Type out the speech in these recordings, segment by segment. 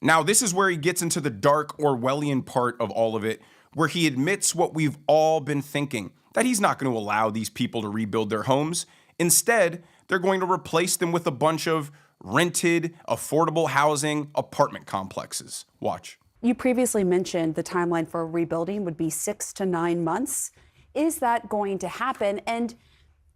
Now, this is where he gets into the dark Orwellian part of all of it, where he admits what we've all been thinking, that he's not going to allow these people to rebuild their homes. Instead, they're going to replace them with a bunch of rented, affordable housing apartment complexes. Watch. You previously mentioned the timeline for rebuilding would be 6 to 9 months. Is that going to happen? And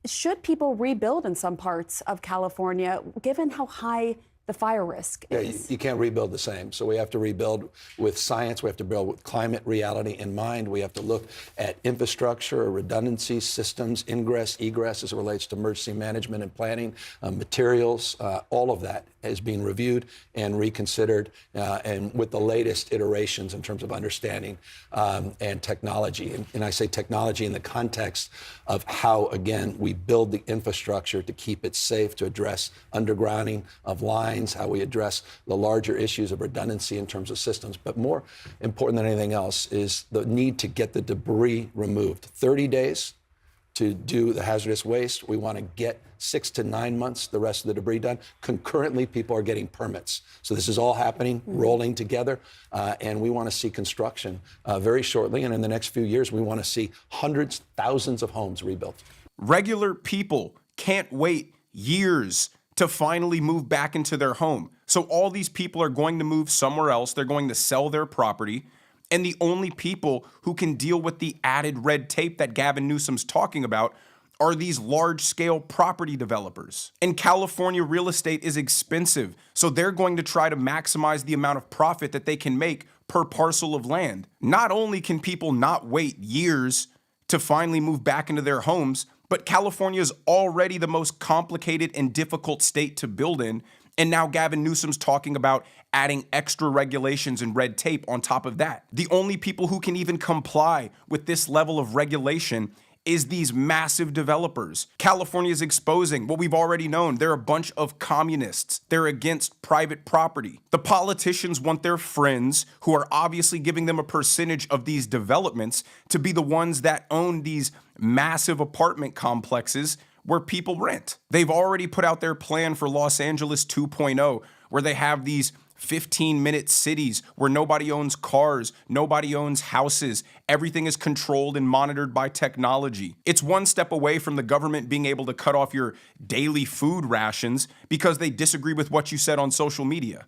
should people rebuild in some parts of California, given how high the fire risk is? You can't rebuild the same. So we have to rebuild with science. We have to build with climate reality in mind. We have to look at infrastructure, redundancy, systems, ingress, egress as it relates to emergency management and planning, materials. All of that is being reviewed and reconsidered, and with the latest iterations in terms of understanding and technology. And I say technology in the context of how, again, we build the infrastructure to keep it safe, to address undergrounding of lines, how we address the larger issues of redundancy in terms of systems. But more important than anything else is the need to get the debris removed. 30 days to do the hazardous waste. We want to get 6 to 9 months, the rest of the debris done. Concurrently, people are getting permits. So this is all happening, rolling together, and we want to see construction very shortly. And in the next few years, we want to see hundreds, thousands of homes rebuilt. Regular people can't wait years to finally move back into their home. So all these people are going to move somewhere else. They're going to sell their property. And the only people who can deal with the added red tape that Gavin Newsom's talking about are these large-scale property developers. And California real estate is expensive, so they're going to try to maximize the amount of profit that they can make per parcel of land. Not only can people not wait years to finally move back into their homes, but California is already the most complicated and difficult state to build in. And now Gavin Newsom's talking about adding extra regulations and red tape on top of that. The only people who can even comply with this level of regulation is these massive developers. California is exposing what we've already known. They're a bunch of communists. They're against private property. The politicians want their friends, who are obviously giving them a percentage of these developments, to be the ones that own these massive apartment complexes where people rent. They've already put out their plan for Los Angeles 2.0, where they have these 15-minute cities where nobody owns cars, nobody owns houses, everything is controlled and monitored by technology. It's one step away from the government being able to cut off your daily food rations because they disagree with what you said on social media.